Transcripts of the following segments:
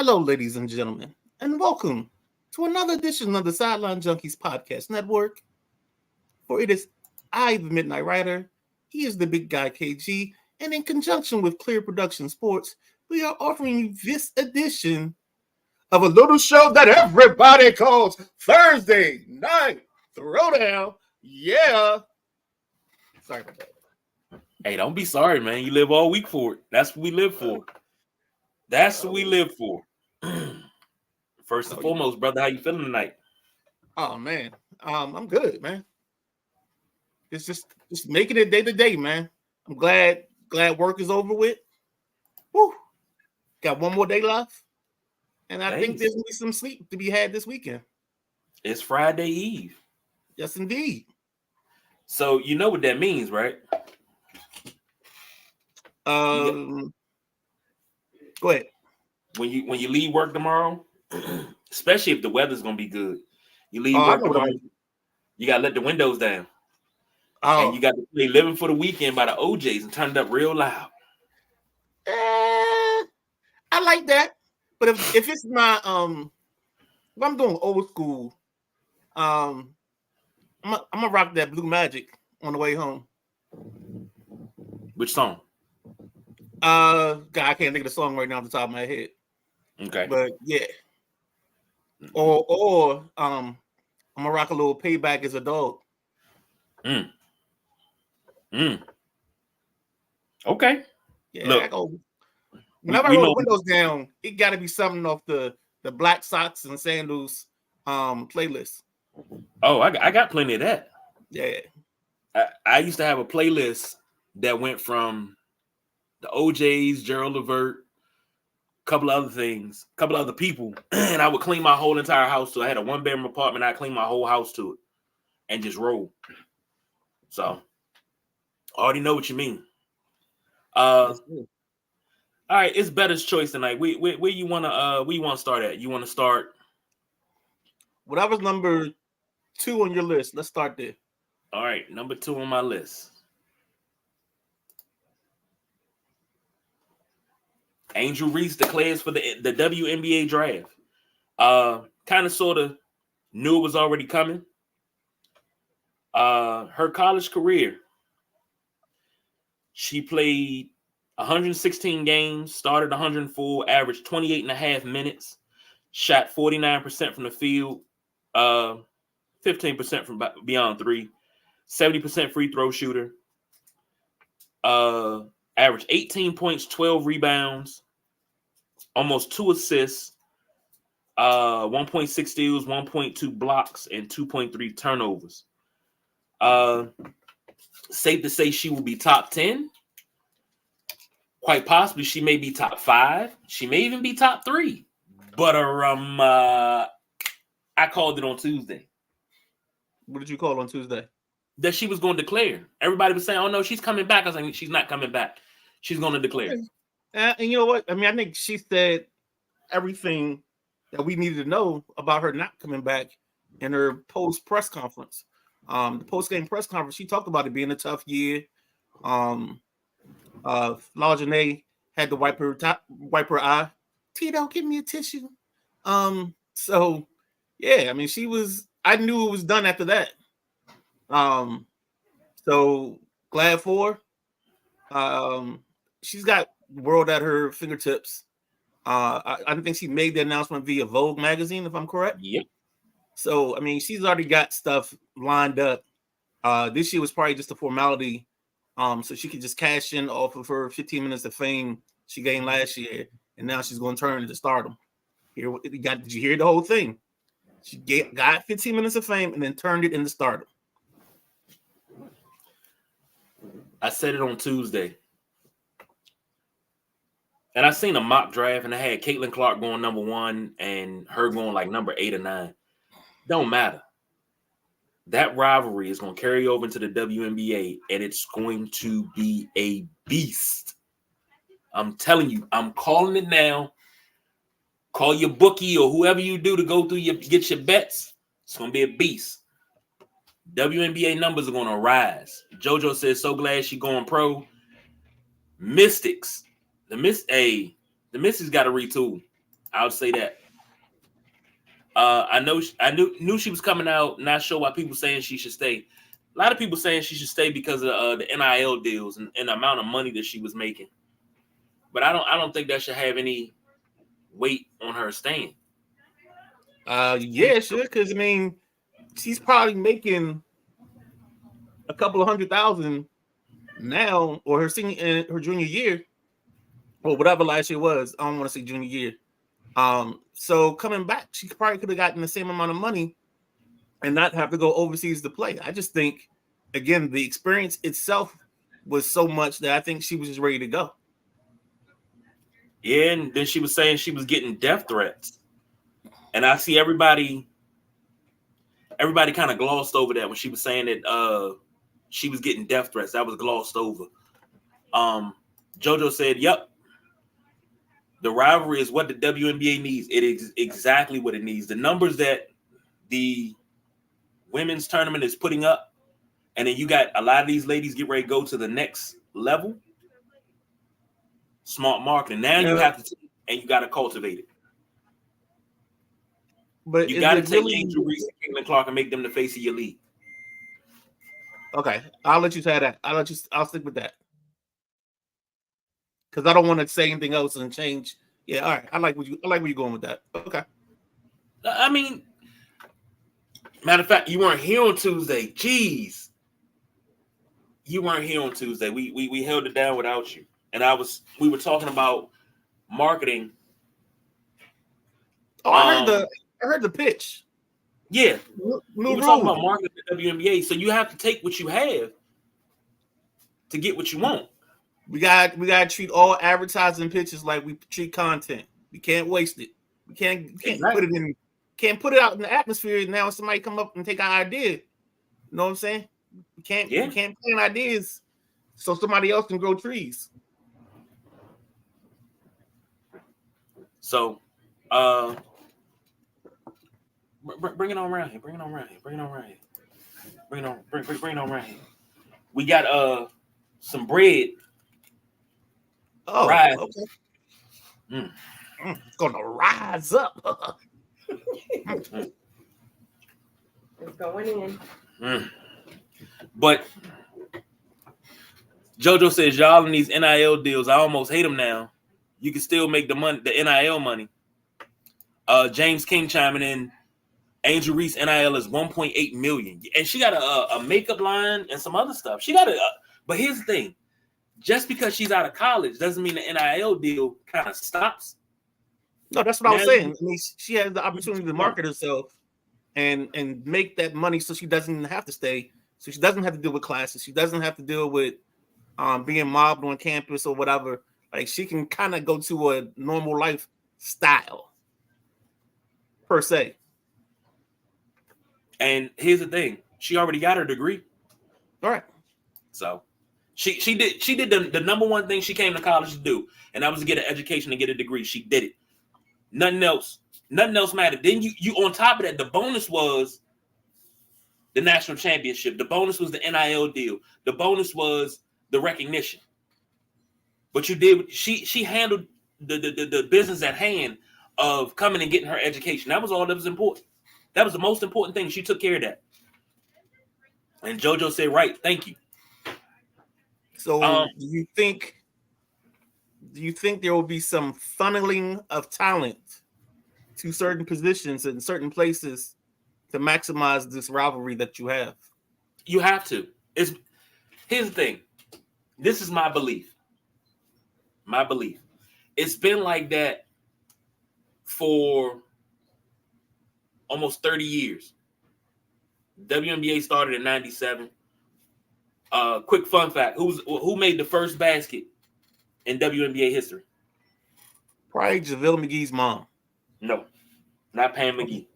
Hello, ladies and gentlemen, and welcome to another edition of the Sideline Junkies Podcast Network. For it is I, the Midnight Rider, he is the big guy KG, and in conjunction with Clear Production Sports, we are offering you this edition of a little show that everybody calls Thursday Night Throwdown. Yeah. Sorry about that. Hey, don't be sorry, man. You live all week for it. That's what we live for. That's what we live for. First and foremost, brother, how you feeling tonight? Oh man, I'm good, man. It's just making it day to day, man. I'm glad work is over with. Woo. Got one more day left, and I think there's gonna be some sleep to be had this weekend. It's Friday Eve. Yes, indeed. So you know what that means, right? Go ahead. When you leave work tomorrow, especially if the weather's gonna be good, you leave work tomorrow. You gotta let the windows down, and you got to play "Living for the Weekend" by the OJs and turn it up real loud. I like that, but if it's my if I'm doing old school, I'm gonna rock that Blue Magic on the way home. Which song? God, I can't think of the song right now off the top of my head. Okay, but yeah, or I'm gonna rock a little "Payback as a Dog." Okay. Yeah, look, I go. Whenever I roll the windows down, it got to be something off the Black Socks and Sandals playlist. Oh, I got plenty of that. Yeah, I used to have a playlist that went from the OJs, Gerald Levert, a couple of other things, a couple of other people, and I would clean my whole entire house. So I had a one-bedroom apartment. I cleaned my whole house to it and just roll. So I already know what you mean. All right, it's Better's choice tonight. Where you wanna start at? You want to start? Whatever's number 2 on your list. Let's start there. All right, number 2 on my list. Angel Reese declares for the WNBA draft. Kind of sort of knew it was already coming. Her college career, she played 116 games, started 104, averaged 28 and a half minutes, shot 49% from the field, 15% from beyond three, 70% free throw shooter, averaged 18 points, 12 rebounds, almost 2 assists, 1.6 steals, 1.2 blocks, and 2.3 turnovers. Safe to say she will be top 10. Quite possibly she may be top 5. She may even be top 3. But I called it on Tuesday. What did you call on Tuesday? That she was going to declare. Everybody was saying, "Oh no, she's coming back." I was like, "She's not coming back. She's going to declare." And you know what? I mean, I think she said everything that we needed to know about her not coming back in her post press conference. The post game press conference, she talked about it being a tough year. Lajanae had to wipe her eye. Tito, give me a tissue. So yeah, I mean, I knew it was done after that. So glad for her. She's got the world at her fingertips. I think she made the announcement via Vogue magazine, if I'm correct. Yep. So I mean, she's already got stuff lined up. This year was probably just a formality, so she could just cash in off of her 15 minutes of fame she gained last year, and now she's going to turn into stardom. Did you hear the whole thing? She got 15 minutes of fame and then turned it into stardom. I said it on Tuesday. And I seen a mock draft, and I had Caitlin Clark going number 1 and her going like number 8 or 9. Don't matter. That rivalry is going to carry over into the WNBA, and it's going to be a beast. I'm telling you, I'm calling it now. Call your bookie or whoever you do to go through get your bets. It's going to be a beast. WNBA numbers are going to rise. JoJo says, so glad she going pro. Mystics. The Mystics got to retool. I would say that. I knew she was coming out. Not sure why people saying she should stay. A lot of people saying she should stay because of the NIL deals and the amount of money that she was making. But I don't think that should have any weight on her staying. Yeah, sure. Because I mean, she's probably making a couple of $100,000 now, or her junior year, or whatever last year was. I don't want to say junior year. So coming back, she probably could have gotten the same amount of money and not have to go overseas to play. I just think, again, the experience itself was so much that I think she was just ready to go. Yeah, and then she was saying she was getting death threats. And I see everybody kind of glossed over that when she was saying that she was getting death threats. That was glossed over. JoJo said, yep. The rivalry is what the WNBA needs. It is exactly what it needs. The numbers that the women's tournament is putting up, and then you got a lot of these ladies get ready to go to the next level. Smart marketing. Now you have to take, and you got to cultivate it. But you got to take Angel Reese and Caitlin Clark and make them the face of your league. Okay, I'll let you say that. I'll stick with that because I don't want to say anything else and change. Yeah, all right. I like where you're going with that. Okay. I mean, matter of fact, you weren't here on Tuesday. Jeez, you weren't here on Tuesday. We held it down without you, and we were talking about marketing. Oh, I heard the pitch. Yeah, we were talking about marketing the WNBA. So you have to take what you have to get what you want. We got to treat all advertising pitches like we treat content. We can't waste it. We can't Exactly. put it out in the atmosphere. And now somebody come up and take our idea. You know what I'm saying? We can't plant ideas so somebody else can grow trees. So, bring it on around here. Bring it on around here. We got some bread. Oh, rise. Okay. It's gonna rise up. It's going in. But JoJo says y'all in these NIL deals, I almost hate them now. You can still make the NIL money. James King chiming in. Angel Reese NIL is $1.8 million, and she got a makeup line and some other stuff. She got but here's the thing: just because she's out of college doesn't mean the NIL deal kind of stops. No, that's what I was saying. I mean, she has the opportunity to market herself and make that money, so she doesn't have to stay. So she doesn't have to deal with classes. She doesn't have to deal with being mobbed on campus or whatever. Like she can kind of go to a normal lifestyle per se. And here's the thing: she already got her degree. All right. So she did the number one thing she came to college to do, and that was to get an education and get a degree. She did it. Nothing else mattered. Then you on top of that, the bonus was the national championship. The bonus was the NIL deal. The bonus was the recognition. But she handled the business at hand of coming and getting her education. That was all that was important. That was the most important thing. She took care of that. And JoJo said, right, thank you. So do you think there will be some funneling of talent to certain positions in certain places to maximize this rivalry that you have? You have to. Here's the thing. This is my belief. It's been like that for almost 30 years. WNBA started in 97. Quick fun fact: who made the first basket in WNBA history? Probably JaVale McGee's mom. No, not Pam McGee.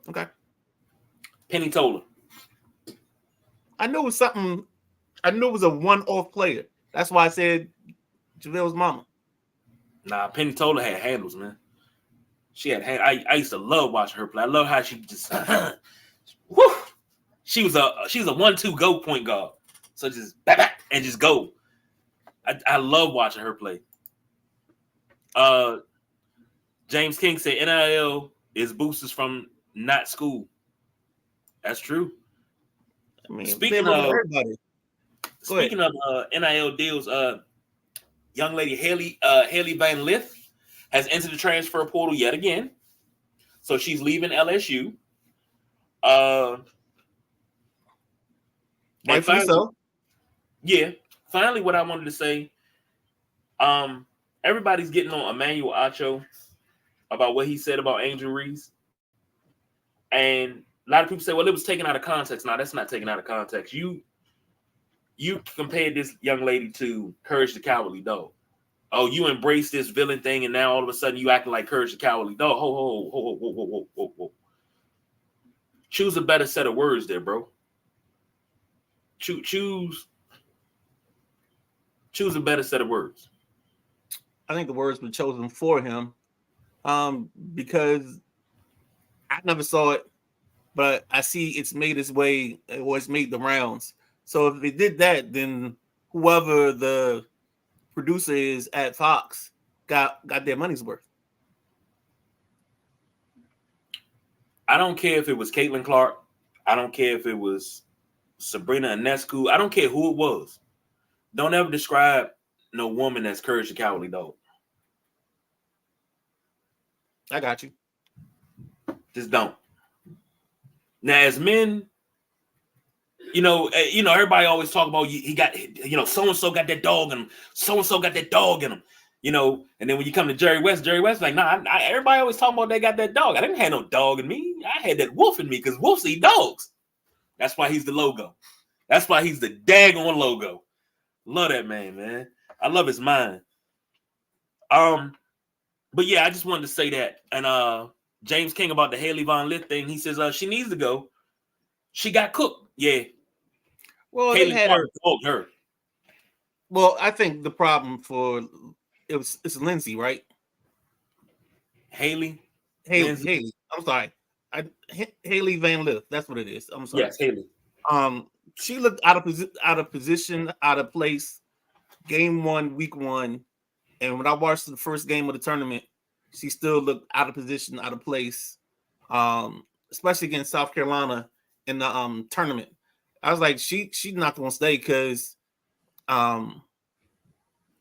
Okay. Penny Toller. I knew it was something. I knew it was a one-off player. That's why I said JaVale's mama. Nah, Penny Toller had handles, man. She had I used to love watching her play. I love how she just whoo. She was a 1-2 go point guard. So just back and just go. I love watching her play. James King said NIL is boosters from not school. That's true. I mean, Speaking they're of everybody. Go ahead. NIL deals, young lady Haley Van Lith has entered the transfer portal yet again. So she's leaving LSU. And Rightfully finally, so. yeah, finally, what I wanted to say, everybody's getting on Emmanuel Acho about what he said about Angel Reese. And a lot of people say, well, it was taken out of context. No, that's not taken out of context. You compared this young lady to Courage the Cowardly Dog. Oh, you embrace this villain thing, and now all of a sudden you acting like Courage the Cowardly Dog. Ho. Choose a better set of words there, bro. Choose a better set of words. I think the words were chosen for him, because I never saw it, but I see it's made its way, or it's made the rounds. So if they did that, then whoever the producer is at Fox got their money's worth. I don't care if it was Caitlin Clark. I don't care if it was Sabrina Ionescu. I don't care who it was. Don't ever describe no woman as Courage the Cowardly Dog. I got you. Just don't. Now, as men, everybody always talk about he got, so and so got that dog in him. So and so got that dog in him. And then when you come to Jerry West like, nah, everybody always talking about they got that dog. I didn't have no dog in me. I had that wolf in me because wolves eat dogs. That's why he's the logo. That's why he's the daggone logo. Love that man. I love his mind. But yeah, I just wanted to say that. And James King about the Haley Von Lith thing, he says she needs to go. She got cooked. Yeah. Well, they had her. Told her. Well, I think the problem it's Lindsay, right? Haley. Haley. I'm sorry. Haley Van Lith. That's what it is. I'm sorry. Yes, Haley. She looked out of position, out of place. Game 1, week 1, and when I watched the first game of the tournament, she still looked out of position, out of place. Especially against South Carolina in the tournament. I was like, she's not going to stay because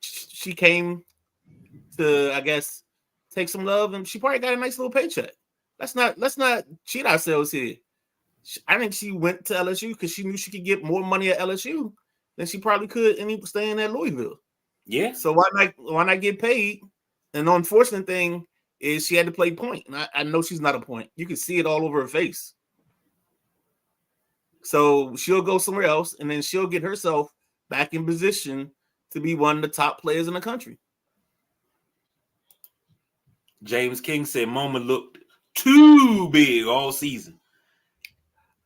she came to, I guess, take some love, and she probably got a nice little paycheck. Let's not cheat ourselves here. I think she went to LSU because she knew she could get more money at LSU than she probably could staying at Louisville. Yeah. So why not get paid? And the unfortunate thing is she had to play point. And I know she's not a point. You can see it all over her face. So she'll go somewhere else, and then she'll get herself back in position to be one of the top players in the country. James King said Moma looked too big all season.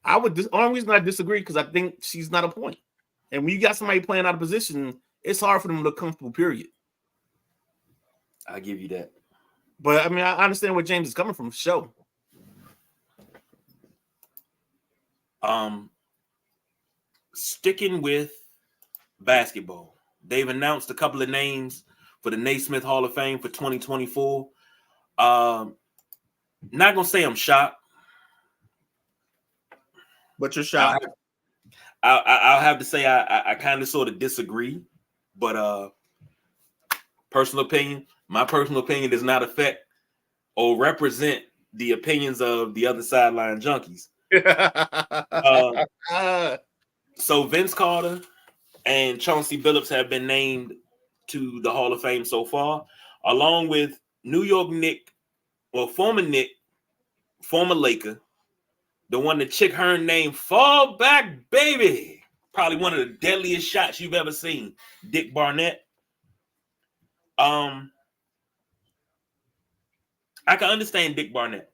The only reason I disagree because I think she's not a point. And when you got somebody playing out of position, it's hard for them to look comfortable, period. I give you that. But I mean, I understand where James is coming from. Show. Sticking with basketball, they've announced a couple of names for the Naismith Hall of Fame for 2024. Not gonna say I'm shocked, but you're shocked. I'll have to say I kind of sort of disagree, but my personal opinion does not affect or represent the opinions of the other sideline junkies. So Vince Carter and Chauncey Billups have been named to the Hall of Fame so far, along with New York Knick, former Knick, former Laker, the one that Chick Hearn named Fall Back Baby. Probably one of the deadliest shots you've ever seen. Dick Barnett. I can understand Dick Barnett.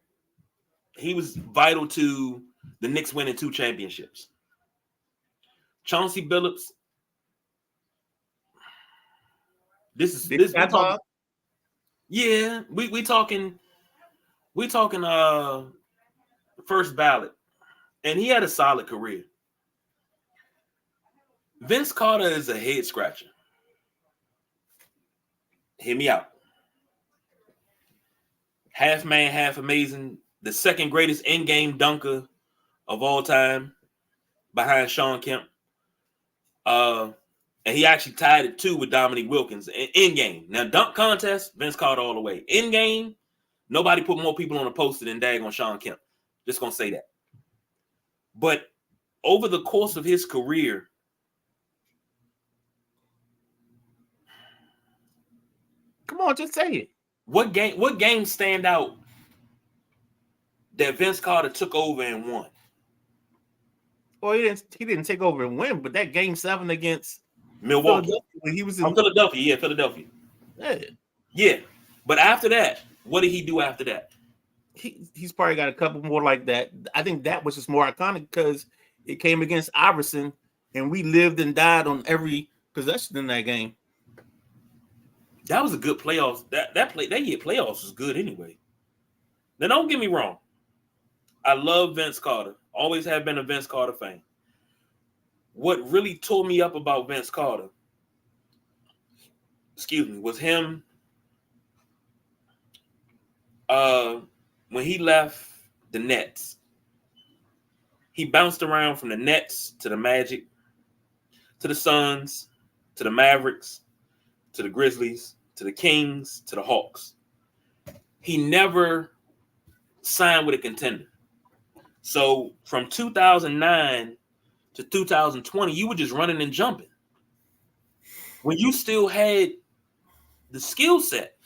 He was vital to the Knicks winning 2 championships. Chauncey Billups. Yeah, we talking first ballot, and he had a solid career. Vince Carter is a head scratcher. Hear me out. half man, half amazing, the second greatest in-game dunker of all time, behind Sean Kemp. And he actually tied it too with Dominique Wilkins in game. Now, dunk contest, Vince Carter all the way. In game, nobody put more people on a poster than daggone Sean Kemp. Just gonna say that. But over the course of his career, come on, just say it. What games stand out that Vince Carter took over and won? Well, he didn't take over and win, but that game 7 against Milwaukee, when he was in Philadelphia. Yeah. But after that, what did he do after that? He's probably got a couple more like that. I think that was just more iconic because it came against Iverson, and we lived and died on every possession in that game. That was a good playoffs. That year playoffs was good anyway. Now, don't get me wrong. I love Vince Carter. Always have been a Vince Carter fan. What really tore me up about Vince Carter, was him when he left the Nets. He bounced around from the Nets to the Magic, to the Suns, to the Mavericks, to the Grizzlies, to the Kings, to the Hawks. He never signed with a contender. So from 2009 to 2020, you were just running and jumping when you still had the skill set.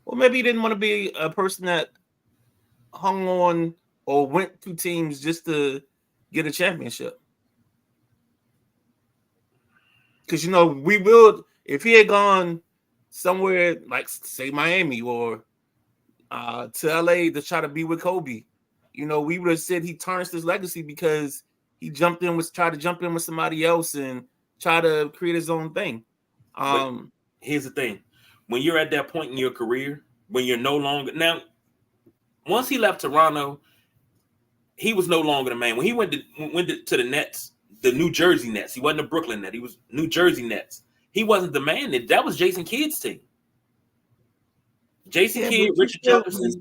Well, maybe he didn't want to be a person that hung on or went to teams just to get a championship. Because, if he had gone somewhere like, say, Miami or to LA to try to be with Kobe, we would have said he tarnished his legacy because he tried to jump in with somebody else and try to create his own thing. But here's the thing. When you're at that point in your career, when you're no longer... Now, once he left Toronto, he was no longer the man. When he went to the Nets, the New Jersey Nets, he wasn't the Brooklyn Nets. He was New Jersey Nets. He wasn't the man. That was Jason Kidd's team. Jason Kidd, Richard Jefferson,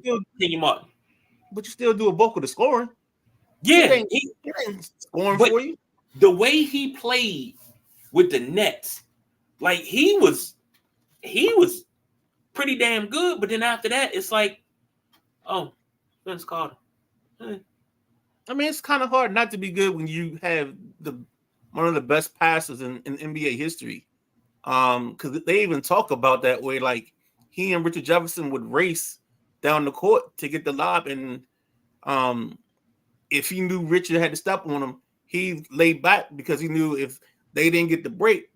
Kenny Martin. But you still do a bulk of the scoring. Yeah. He ain't scoring for you. The way he played with the Nets, like he was pretty damn good. But then after that, it's like, oh, Vince Carter. I mean, it's kind of hard not to be good when you have one of the best passes in NBA history. Because they even talk about that way, like he and Richard Jefferson would race down the court to get the lob, and if he knew Richard had to step on him, he laid back because he knew if they didn't get the break,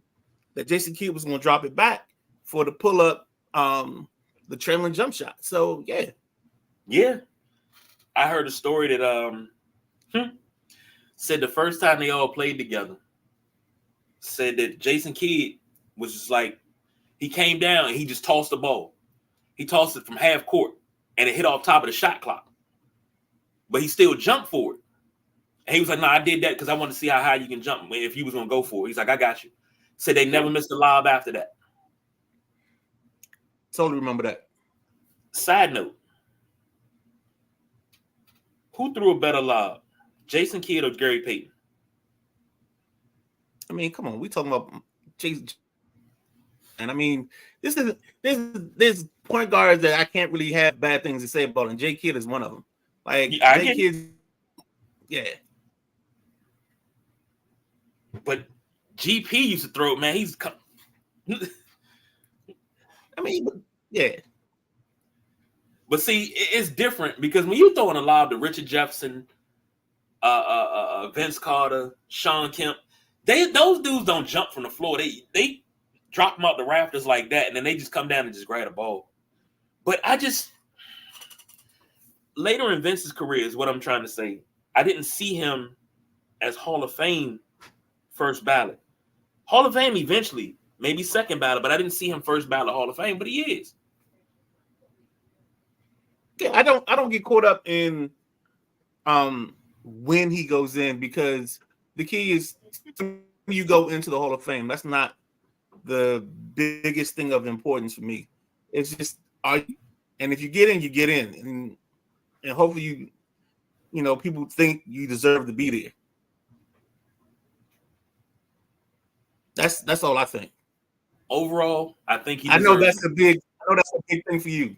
that Jason Kidd was going to drop it back for the pull up, the trailing jump shot. So yeah. I heard a story that said the first time they all played together, said that Jason Kidd was just like, he came down and he just tossed the ball. He tossed it from half court and it hit off top of the shot clock. But he still jumped for it. And he was like, no, I did that because I wanted to see how high you can jump if you was going to go for it. He's like, I got you. Said they never missed a lob after that. Totally remember that. Side note. Who threw a better lob? Jason Kidd or Gary Payton? I mean, come on. We talking about Jason. And I mean, there's point guards that I can't really have bad things to say about, and Jay Kidd is one of them. Like, Jay Kidd, yeah. But GP used to throw it, man. I mean, yeah. But see, it's different because when you're throwing a lob to Richard Jefferson, Vince Carter, Sean Kemp, those dudes don't jump from the floor. They drop them out the rafters like that, and then they just come down and just grab the ball. But later in Vince's career is what I'm trying to say. I didn't see him as Hall of Fame first ballot. Hall of Fame eventually, maybe second ballot, but I didn't see him first ballot Hall of Fame, but he is. Yeah, I don't get caught up in when he goes in, because the key is you go into the Hall of Fame. That's not the biggest thing of importance for me. It's just And if you get in, you get in, and hopefully people think you deserve to be there. That's all I think. Overall, I think he I know deserves. that's a big thing for you.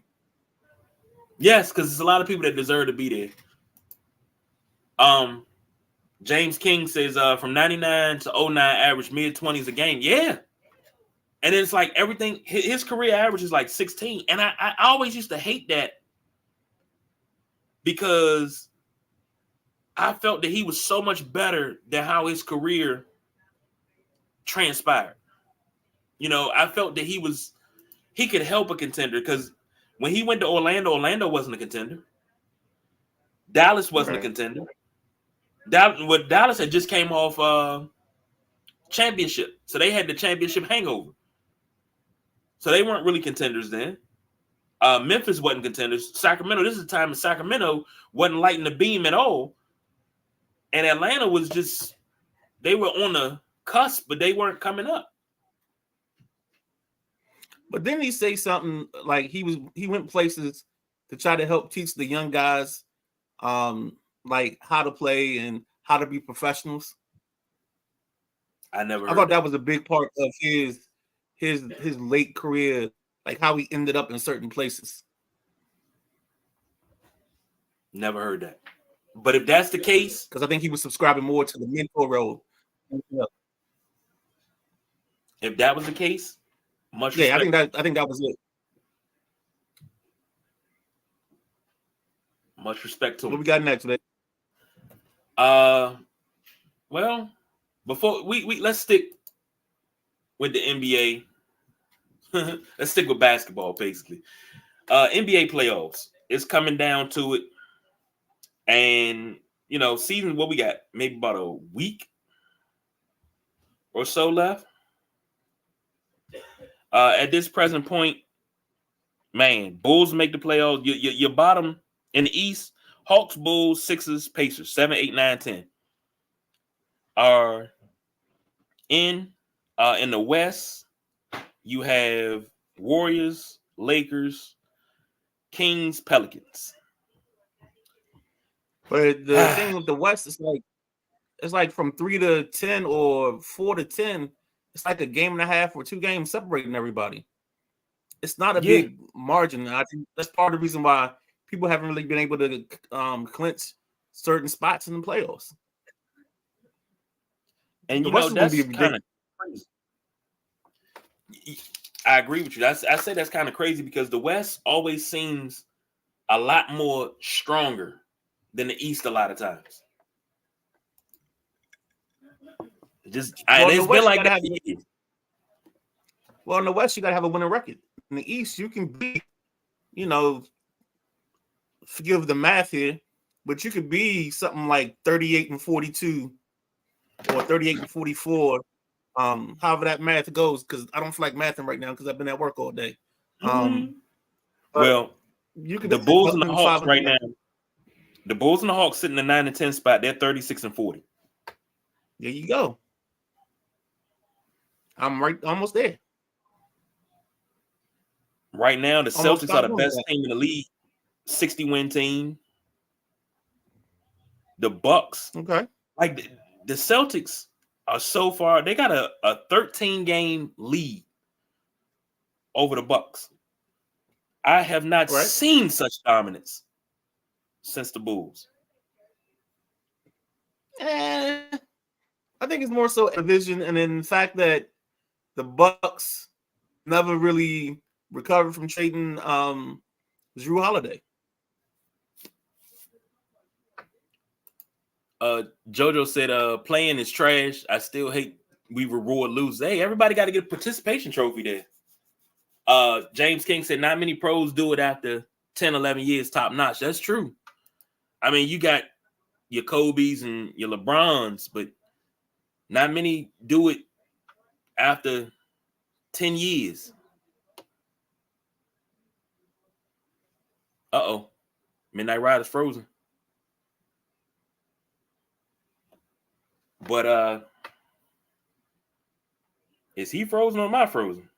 Yes, because there's a lot of people that deserve to be there. James King says from 99 to 09 average mid-20s a game. Yeah. And it's like everything, his career average is like 16. And I always used to hate that because I felt that he was so much better than how his career transpired. I felt that he could help a contender because when he went to Orlando wasn't a contender. Dallas wasn't a contender. Dallas had just came off championship. So they had the championship hangover. So they weren't really contenders then. Memphis wasn't contenders. Sacramento, this is the time in Sacramento wasn't lighting the beam at all. And Atlanta was just, they were on the cusp, but they weren't coming up. But then he say something like he went places to try to help teach the young guys like how to play and how to be professionals. I thought that was a big part of his late career, like how he ended up in certain places. Never heard that. But if that's the case, because I think he was subscribing more to the mentor role. If that was the case, much respect. I think that was it. Much respect to him. What we got next, man? Well, before we let's stick with the NBA. Let's stick with basketball, basically. NBA playoffs. It's coming down to it. And season, what we got? Maybe about a week or so left. At this present point, man, Bulls make the playoffs. Your bottom in the East, Hawks, Bulls, Sixers, Pacers, 7, 8, 9, 10 are in. In the West, you have Warriors, Lakers, Kings, Pelicans. But the thing with the West is it's like from 3 to 10 or 4 to 10. It's like a game and a half or 2 games separating everybody. It's not a big margin. I think that's part of the reason why people haven't really been able to clinch certain spots in the playoffs. And that's kind of crazy. I agree with you. I say that's kind of crazy because the West always seems a lot more stronger than the East a lot of times. It's been like that. Well, in the West, you got to have a winning record. In the East, you can be, forgive the math here, but you could be something like 38-42 or 38-44. However that math goes, because I don't feel like mathing right now because I've been at work all day. Well, the Bulls and the Hawks right now. The Bulls and the Hawks sitting in the 9 and 10 spot. They're 36-40. There you go. I'm right almost there. Right now, the Celtics are the best team in the league. 60-win team. The Bucks. Okay. Like the Celtics are so far, they got a 13-game lead over the Bucks. I have not seen such dominance since the Bulls. I think it's more so a division, and then the fact that the Bucks never really recovered from trading Drew Holiday. JoJo said playing is trash. I still hate we reward losers. Hey, everybody got to get a participation trophy there. James King said not many pros do it after 10, 11 years top notch. That's true. I mean, you got your Kobe's and your LeBrons, but not many do it after 10 years. Uh-oh. Midnight Rider's frozen. But is he frozen or am I frozen?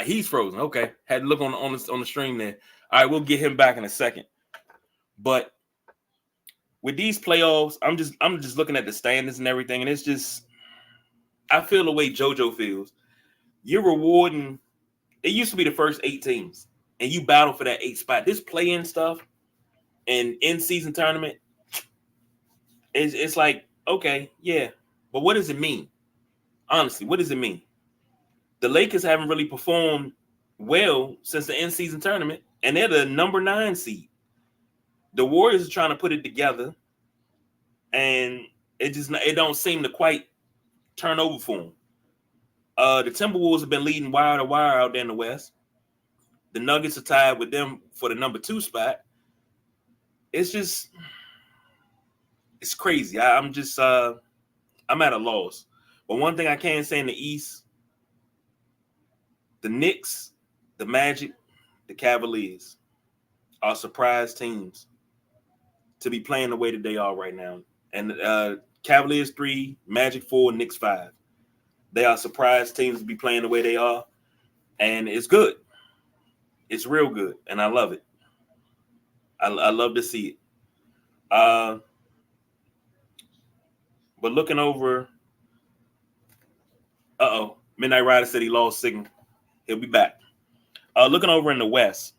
He's frozen. Okay, had to look on the stream there. All right, we'll get him back in a second. But with these playoffs, I'm just looking at the standings and everything, and it's just I feel the way JoJo feels. You're rewarding. It used to be the first 8 teams, and you battle for that 8 spot. This play-in stuff and in-season tournament, it's like, okay, yeah, but what does it mean? Honestly, what does it mean? The Lakers haven't really performed well since the in-season tournament, and they're the number 9 seed. The Warriors are trying to put it together, and it don't seem to quite turn over for them. The Timberwolves have been leading wire to wire out there in the West. The Nuggets are tied with them for the number 2 spot. It's crazy. I'm at a loss. But one thing I can say in the East, the Knicks, the Magic, the Cavaliers are surprise teams to be playing the way that they are right now. And Cavaliers 3, Magic 4, Knicks 5. They are surprise teams to be playing the way they are. And it's good. It's real good. And I love it. I love to see it. But looking over, Midnight Rider said he lost signal. He'll be back. Looking over in the West,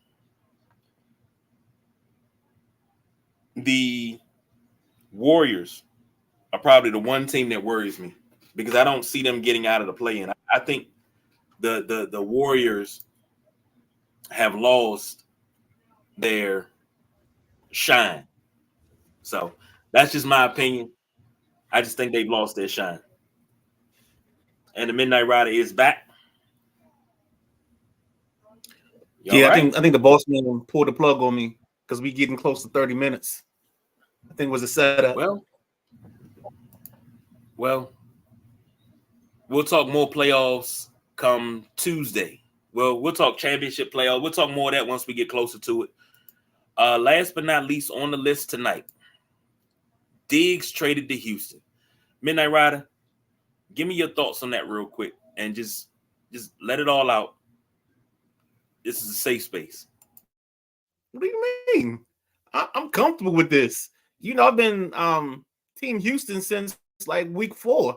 the Warriors are probably the one team that worries me because I don't see them getting out of the play-in. I think the Warriors have lost their shine. So that's just my opinion. I just think they've lost their shine. And the Midnight Rider is back. Yeah, right? I think the boss man pulled the plug on me because we getting close to 30 minutes. I think it was a setup. Well, we'll talk more playoffs come Tuesday. Well, we'll talk championship playoffs. We'll talk more of that once we get closer to it. Last but not least on the list tonight, Diggs traded to Houston. Midnight Rider, give me your thoughts on that real quick and just let it all out. This is a safe space. What do you mean? I'm comfortable with this. You know, I've been Team Houston since like week 4.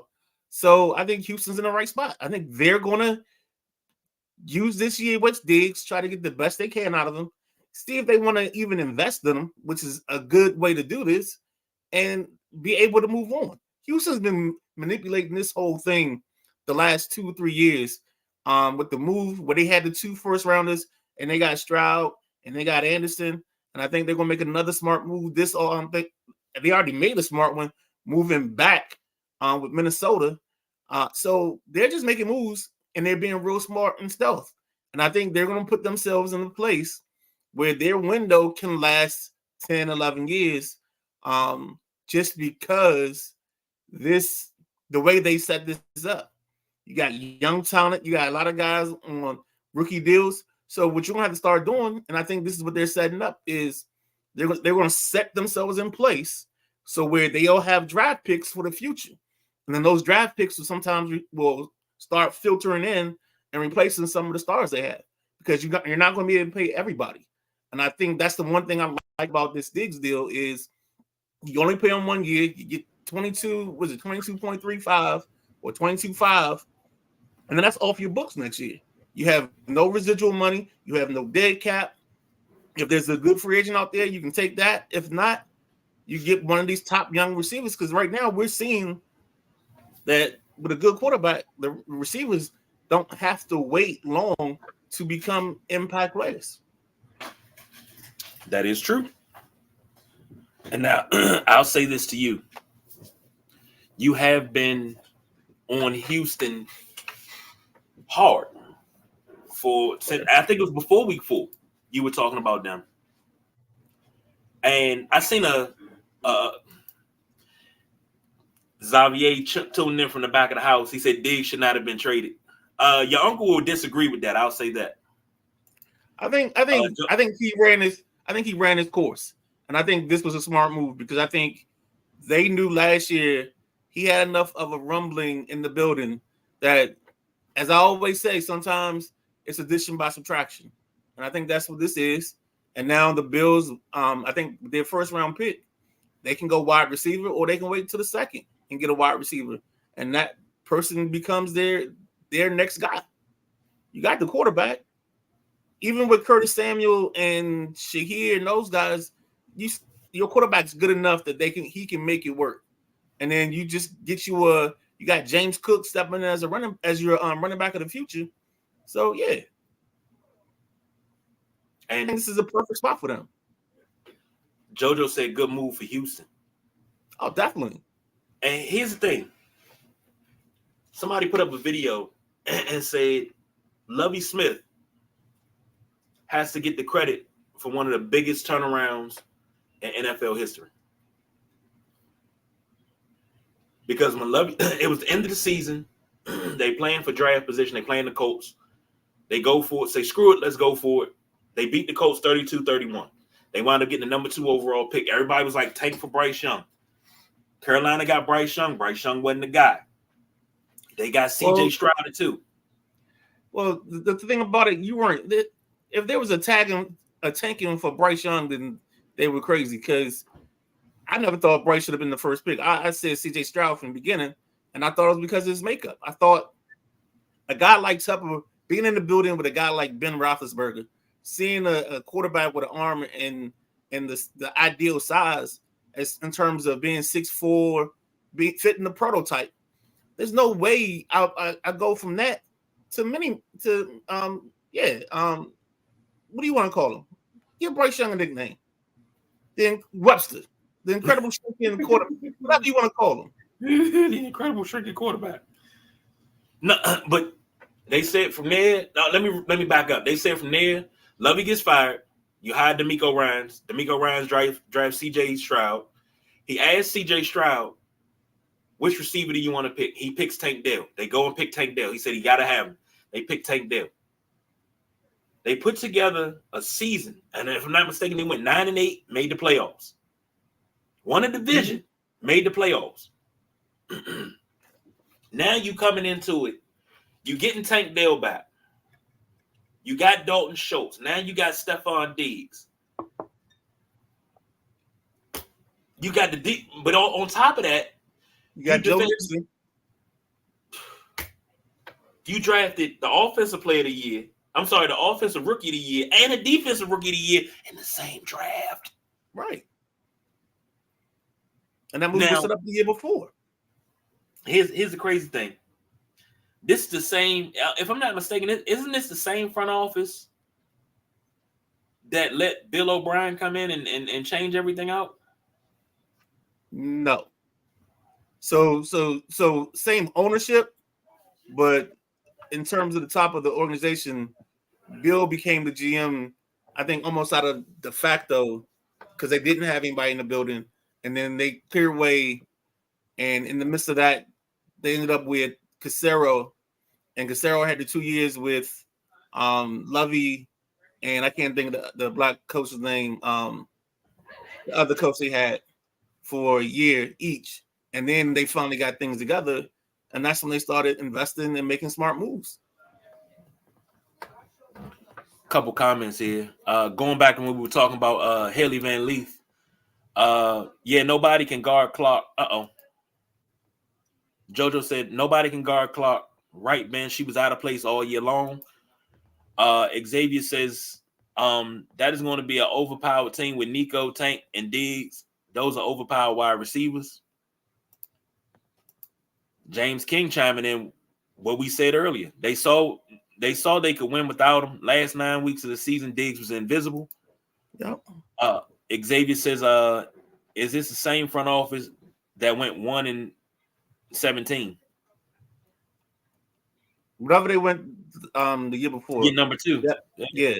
So I think Houston's in the right spot. I think they're going to use this year with Diggs, try to get the best they can out of them, see if they want to even invest in them, which is a good way to do this, and be able to move on. Houston's been manipulating this whole thing the last 2 or 3 years with the move where they had the 2 first rounders and they got Stroud and they got Anderson. And I think they're going to make another smart move. They already made a smart one moving back with Minnesota. So they're just making moves and they're being real smart and stealth. And I think they're going to put themselves in a place where their window can last 10, 11 years just because the way they set this up. You got young talent. You got a lot of guys on rookie deals. So what you're going to have to start doing, and I think this is what they're setting up, is they're going to set themselves in place so where they'll have draft picks for the future. And then those draft picks will start filtering in and replacing some of the stars they have because you're not going to be able to pay everybody. And I think that's the one thing I like about this Diggs deal is you only pay them 1 year. You get 22.35 or 22.5, and then that's off your books next year. You have no residual money. You have no dead cap. If there's a good free agent out there, you can take that. If not, you get one of these top young receivers because right now we're seeing that with a good quarterback, the receivers don't have to wait long to become impact players. That is true. And now I'll say this to you. You have been on Houston hard since I think it was before week 4. You were talking about them. And I seen a Xavier tuned in from the back of the house. He said Diggs should not have been traded. Your uncle will disagree with that. I'll say that. I think he ran his course. And I think this was a smart move because I think they knew last year he had enough of a rumbling in the building that, as I always say, sometimes It's addition by subtraction. And I think that's what this is. And now the Bills, I think their first round pick, they can go wide receiver or they can wait until the second and get a wide receiver. And that person becomes their next guy. You got the quarterback. Even with Curtis Samuel and Shahir and those guys, your quarterback's good enough that he can make it work. And then you just get you got James Cook stepping in as your running back of the future. So yeah. And this is a perfect spot for them. JoJo said good move for Houston. Oh, definitely. And here's the thing. Somebody put up a video and said Lovie Smith has to get the credit for one of the biggest turnarounds in NFL history. Because when it was the end of the season, they playing for draft position, they playing the Colts. They go for it, say, screw it, let's go for it. They beat the Colts 32-31. They wound up getting the number 2 overall pick. Everybody was like, tank for Bryce Young. Carolina got Bryce Young. Bryce Young wasn't the guy. They got CJ Stroud too. Well, the thing about it, you weren't. If there was a tanking for Bryce Young, then they were crazy because I never thought Bryce should have been the first pick. I said CJ Stroud from the beginning, and I thought it was because of his makeup. I thought a guy like Tupper being in the building with a guy like Ben Roethlisberger, seeing a quarterback with an arm and the ideal size as in terms of being 6'4", fitting the prototype. There's no way I go from that to what do you want to call him? Give Bryce Young a nickname. Then Webster, the incredible shrinking quarterback, whatever you want to call him. The incredible shrinking quarterback. No, but they said from there. Now let me back up. They said from there, Lovey gets fired. You hire D'Amico Ryans. D'Amico Ryans drives C.J. Stroud. He asked C.J. Stroud, which receiver do you want to pick? He picks Tank Dell. They go and pick Tank Dell. He said he got to have him. They pick Tank Dell. They put together a season, and if I'm not mistaken, they went 9-8, made the playoffs. Won a division, made the playoffs. Now you coming into it, you getting Tank Dell back. You got Dalton Schultz. Now you got Stephon Diggs. You got the deep, but on top of that, you got Joe Mixon. You drafted the offensive player of the year. I'm sorry, the offensive rookie of the year and the defensive rookie of the year in the same draft. Right. And that movie was set up the year before. Here's the crazy thing. This is the same, if I'm not mistaken, isn't this the same front office that let Bill O'Brien come in and change everything out? No. So same ownership, but in terms of the top of the organization, Bill became the GM, I think almost out of de facto because they didn't have anybody in the building. And then they cleared way. And in the midst of that, they ended up with Casero. And Casero had the 2 years with Lovey, and I can't think of the black coach's name, the other coach they had for a year each. And then they finally got things together. And that's when they started investing and making smart moves. Couple comments here. Going back to when we were talking about Haley Van Leaf. Nobody can guard Clark. JoJo said nobody can guard Clark. Right, man. She was out of place all year long. Xavier says that is going to be an overpowered team with Nico, Tank, and Diggs. Those are overpowered wide receivers. James King chiming in what we said earlier. They saw they could win without him. Last 9 weeks of the season, Diggs was invisible. Yep. Xavier says, is this the same front office that went 1-17? Whatever they went the year before. Get number 2. Yeah.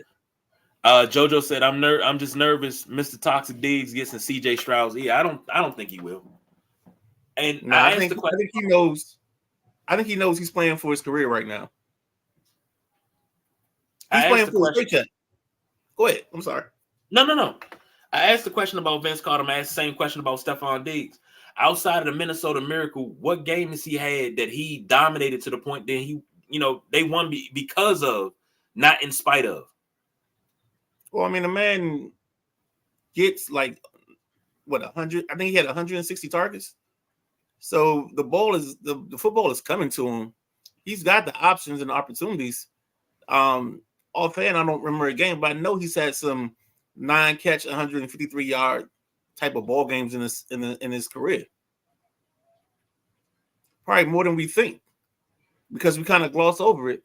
JoJo said, I'm just nervous. Mr. Toxic Diggs gets in CJ Stroud's ear. I don't think he will. And no, I think he knows. I think he knows he's playing for his career right now. He's playing for his paycheck. Go ahead. I'm sorry. No. I asked the question about Vince Carter. I asked the same question about Stephon Diggs. Outside of the Minnesota Miracle, what game has he had that he dominated to the point that he, they won because of not in spite of. Well, I mean, the man gets like what 100. I think he had 160 targets. So the ball is the football is coming to him. He's got the options and opportunities. Offhand, I don't remember a game, but I know he's had some 9-catch, 153-yard type of ball games in his career. Probably more than we think, because we kind of gloss over it.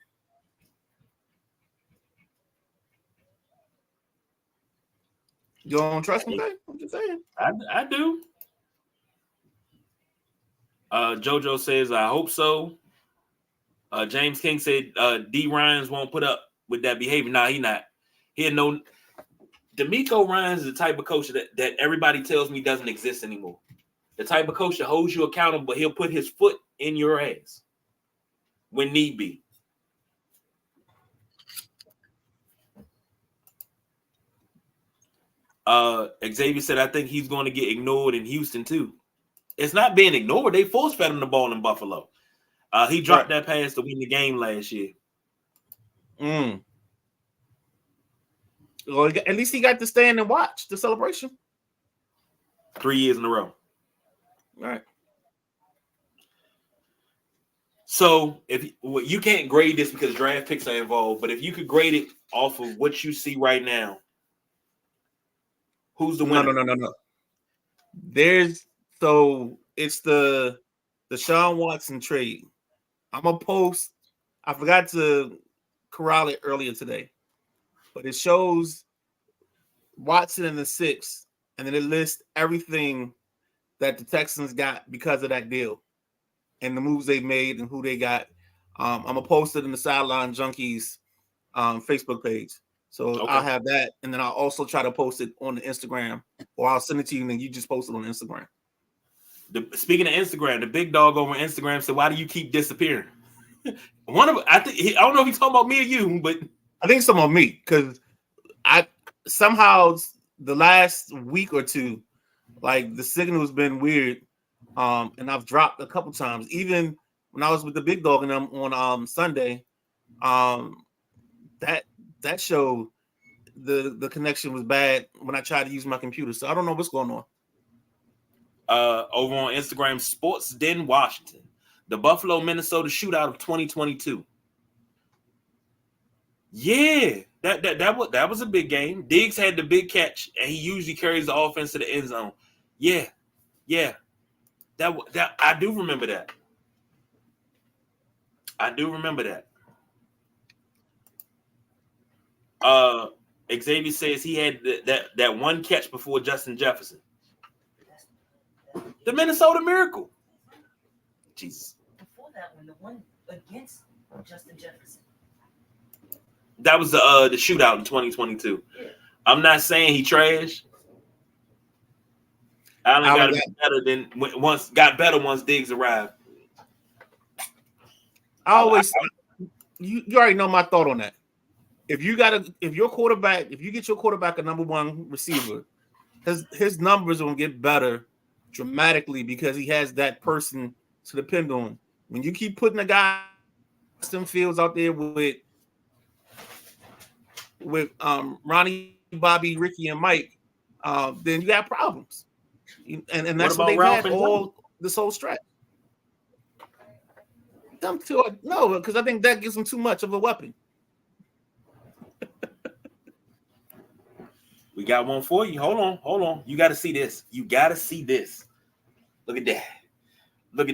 You don't trust him, guy? I'm just saying. I do. JoJo says, I hope so. James King said D. Ryans won't put up with that behavior. Nah, he not. He had no. D'Amico Ryans is the type of coach that everybody tells me doesn't exist anymore. The type of coach that holds you accountable, but he'll put his foot in your ass when need be. Xavier said, I think he's going to get ignored in Houston too. It's not being ignored. They force fed him the ball in Buffalo. He dropped that pass to win the game last year. Well, at least he got to stand and watch the celebration. 3 years in a row. All right. So if you can't grade this because draft picks are involved, but if you could grade it off of what you see right now, who's the winner? No. It's the Deshaun Watson trade. I'm gonna post. I forgot to corral it earlier today, but it shows Watson in the 6th, and then it lists everything that the Texans got because of that deal and the moves they made and who they got. I'm gonna post it in the Sideline Junkies Facebook page. So okay. I'll have that, and then I'll also try to post it on the Instagram, or I'll send it to you, and then you just post it on Instagram. Speaking of Instagram, the big dog over Instagram said, "Why do you keep disappearing?" I don't know if he's talking about me or you, but I think it's about me because I somehow the last week or two, like the signal's been weird, and I've dropped a couple times. Even when I was with the big dog and them on Sunday, that showed the connection was bad when I tried to use my computer. So I don't know what's going on. Over on Instagram, Sports Den Washington, the Buffalo Minnesota shootout of 2022. Yeah, that was a big game. Diggs had the big catch, and he usually carries the offense to the end zone. Yeah, that I do remember that. Xavier says he had that one catch before Justin Jefferson. The Minnesota Miracle. Jesus. Before that one, the one against Justin Jefferson. That was the shootout in 2022. Yeah. I'm not saying he trash. Allen got to be better got better once Diggs arrived. You already know my thought on that. If you get your quarterback a number one receiver, his numbers will get better dramatically because he has that person to depend on. When you keep putting a guy Justin Fields out there with Ronnie, Bobby, Ricky, and Mike, then you got problems. And that's what they've had all this whole stretch. No, because I think that gives them too much of a weapon. We got one for you. Hold on. You got to see this. Look at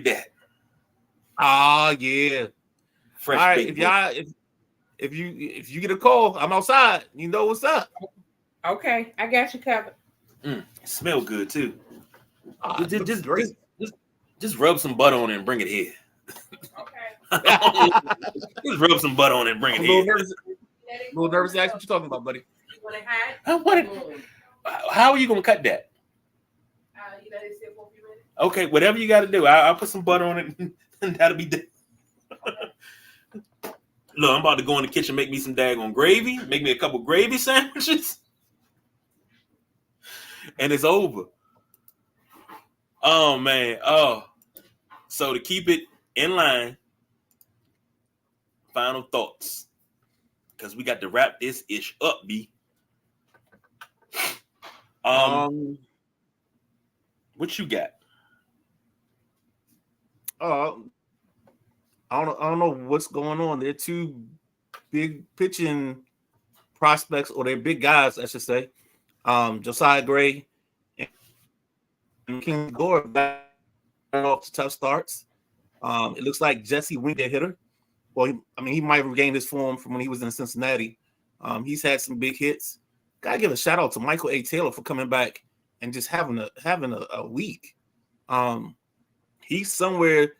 that. Ah, yeah. Fresh. All right, if you get a call, I'm outside. You know what's up. Okay, I got you covered. Smell good too. Just rub some butter on it and bring it here. Okay. Just rub some butter on it and bring it here. A little nervous. Ask what you're talking about, buddy. How are you gonna cut that? Okay, whatever you got to do. I'll put some butter on it, and that'll be done. Look, I'm about to go in the kitchen, make me some daggone gravy, make me a couple gravy sandwiches, and it's over. Oh man. So to keep it in line, final thoughts. because we got to wrap this ish up, B. What you got? I don't know what's going on. They're two big pitching prospects, or they're big guys, I should say. Josiah Gray and King Gore got off to tough starts. It looks like Jesse Wink, their hitter. Well, he might have regained his form from when he was in Cincinnati. He's had some big hits. Gotta give a shout out to Michael A. Taylor for coming back and just having a week. He's somewhere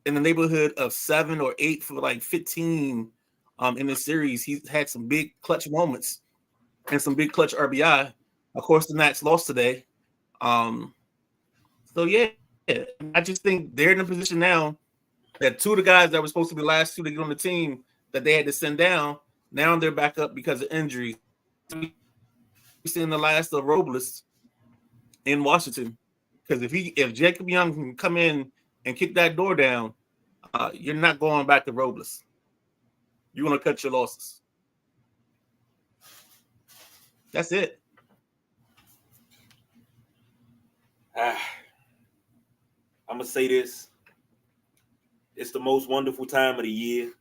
in the neighborhood of 7 or 8 for like 15 in this series. He's had some big clutch moments and some big clutch RBI. Of course, the Nats lost today. So yeah, I just think they're in a position now that two of the guys that were supposed to be last two to get on the team that they had to send down, now they're back up because of injuries. We've seen the last of Robles in Washington. Because if Jacob Young can come in and kick that door down, you're not going back to Robles. You want to cut your losses. That's it. I'm gonna say this. It's the most wonderful time of the year.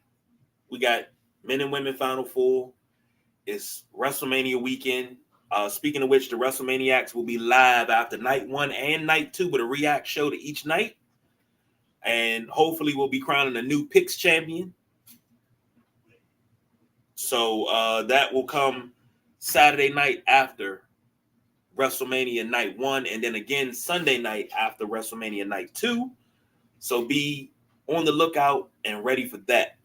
We got men and women Final Four. It's WrestleMania weekend. Speaking of which, the WrestleManiacs will be live after night 1 and night 2 with a react show to each night. And hopefully we'll be crowning a new picks champion. So that will come Saturday night after WrestleMania night 1, and then again Sunday night after WrestleMania night 2. So be on the lookout and ready for that.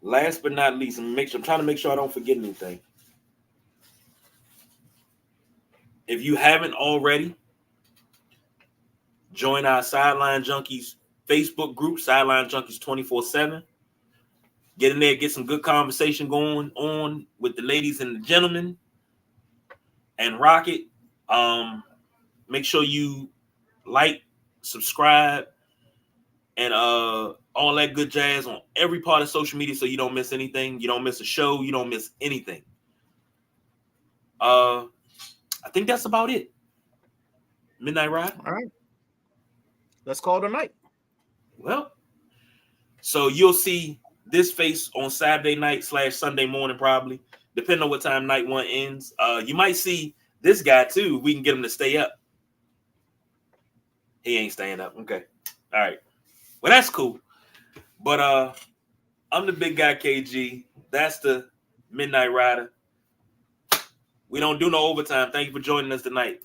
Last but not least, I'm trying to make sure I don't forget anything. If you haven't already, join our Sideline Junkies Facebook group, Sideline Junkies 24/7. Get in there, get some good conversation going on with the ladies and the gentlemen, and rock it. Make sure you like, subscribe, and all that good jazz on every part of social media so you don't miss anything. You don't miss a show. You don't miss anything. I think that's about it. Midnight Ride. All right. Let's call it a night. Well, so you'll see this face on Saturday night / Sunday morning, probably, depending on what time night 1 ends. You might see this guy too. We can get him to stay up. He ain't staying up. Okay. All right. Well, that's cool. But I'm the big guy, KG. That's the Midnight Rider. We don't do no overtime. Thank you for joining us tonight.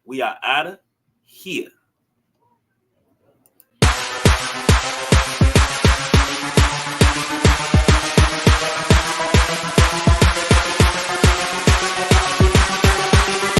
We are out of here.